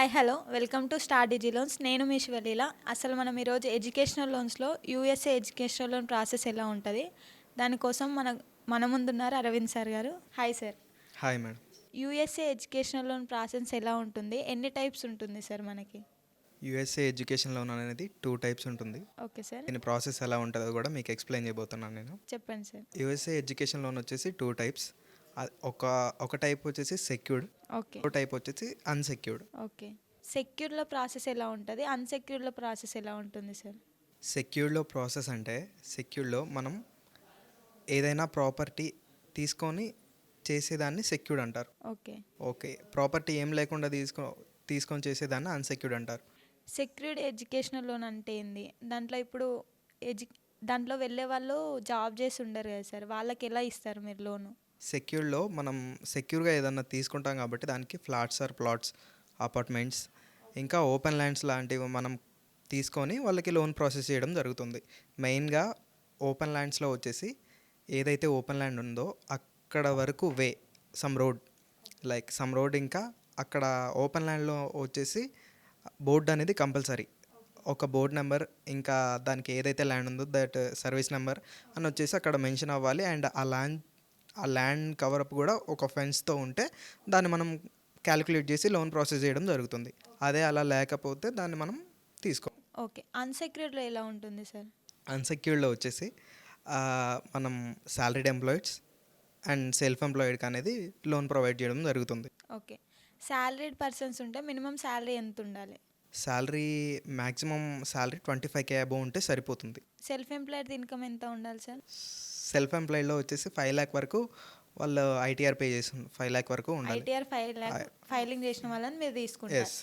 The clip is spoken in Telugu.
Hi hello welcome to Star Digi Loans. నేను మీ శివలీల. అసలు మనం ఈరోజు ఎడ్యుకేషనల్ లోన్స్లో యూఎస్ఏ ఎడ్యుకేషనల్ లోన్ ప్రాసెస్ ఎలా ఉంటుంది దానికోసం మన ముందున్నారు అరవింద్ సార్ గారు. Hi sir. Hi madam. USA educational loan process ఎలా ఉంటుంది, ఎన్ని టైప్స్ ఉంటుంది సార్ మనకి? యూఎస్ఏ ఎడ్యుకేషన్ లోన్ అనేది 2 టైప్స్ ఉంటుంది. ఓకే సార్, దీని ప్రాసెస్ ఎలా ఉంటుందో కూడా మీకు ఎక్స్ప్లెయిన్ చేయబోతున్నాను నేను. చెప్పండి సార్. యూఎస్ఏ ఎడ్యుకేషన్ లోన్ వచ్చేసి 2 టైప్స్. ఒక టైప్ వచ్చేసి సెక్యూర్డ్, ఓకే ఒక టైప్ వచ్చేసి అన్సెక్యూర్డ్. ఓకే. సెక్యూర్లో ప్రాసెస్ ఎలా ఉంటుంది, అన్సెక్యూర్లో ప్రాసెస్ ఎలా ఉంటుంది సార్? సెక్యూర్డ్లో ప్రాసెస్ అంటే సెక్యూర్డ్లో మనం ఏదైనా ప్రాపర్టీ తీసుకొని చేసేదాన్ని సెక్యూర్డ్ అంటారు. ఓకే. ఓకే, ప్రాపర్టీ ఏం లేకుండా తీసుకొని చేసేదాన్ని అన్సెక్యూర్డ్ అంటారు. సెక్యూర్డ్ ఎడ్యుకేషనల్ లోన్ అంటే ఏంది? దాంట్లో ఇప్పుడు దాంట్లో వెళ్ళే వాళ్ళు జాబ్ చేసి ఉండరు కదా సార్, వాళ్ళకి ఎలా ఇస్తారు మీరు లోను? సెక్యూర్డ్లో మనం సెక్యూర్గా ఏదన్నా తీసుకుంటాం కాబట్టి దానికి ఫ్లాట్స్ ఆర్ ప్లాట్స్, అపార్ట్మెంట్స్, ఇంకా ఓపెన్ ల్యాండ్స్ లాంటివి మనం తీసుకొని వాళ్ళకి లోన్ ప్రాసెస్ చేయడం జరుగుతుంది. మెయిన్గా ఓపెన్ ల్యాండ్స్లో వచ్చేసి ఏదైతే ఓపెన్ ల్యాండ్ ఉందో అక్కడ వరకు సమ్ రోడ్, ఇంకా అక్కడ ఓపెన్ ల్యాండ్లో వచ్చేసి బోర్డు అనేది కంపల్సరీ. ఒక బోర్డ్ నెంబర్, ఇంకా దానికి ఏదైతే ల్యాండ్ ఉందో దట్ సర్వీస్ నెంబర్ అని వచ్చేసి అక్కడ మెన్షన్ అవ్వాలి. అండ్ ఆ ల్యాండ్ కవరప్ కూడా ఒక ఫెన్స్తో ఉంటే దాన్ని మనం క్యాలిక్యులేట్ చేసి లోన్ ప్రాసెస్ చేయడం జరుగుతుంది. అదే అలా లేకపోతే దాన్ని మనం తీసుకోం. ఓకే. అన్సెక్యూర్డ్లో ఎలా ఉంటుంది సార్? అన్సెక్యూర్డ్లో వచ్చేసి మనం సాలరీడ్ ఎంప్లాయిడ్స్ అండ్ సెల్ఫ్ ఎంప్లాయిడ్కి అనేది లోన్ ప్రొవైడ్ చేయడం జరుగుతుంది. ఓకే. సాలరీడ్ పర్సన్స్ ఉంటే మినిమం శాలరీ ఎంత ఉండాలి? Salary maximum salary 25K above ఉంటే సరిపోతుంది. సెల్ఫ్ ఎంప్లాయిడ్ ఇన్కమ్ ఎంత ఉండాలి సార్? సెల్ఫ్ ఎంప్లాయిడ్లో వచ్చేసి 5 lakh వరకు వాళ్ళు ఐటీఆర్ పే చేసి 5 lakh వరకు ఉండాలి. ఐటీఆర్ 5 lakh ఫైలింగ్ చేసిన వాళ్ళని మీరు తీసుకుంటారు. Yes.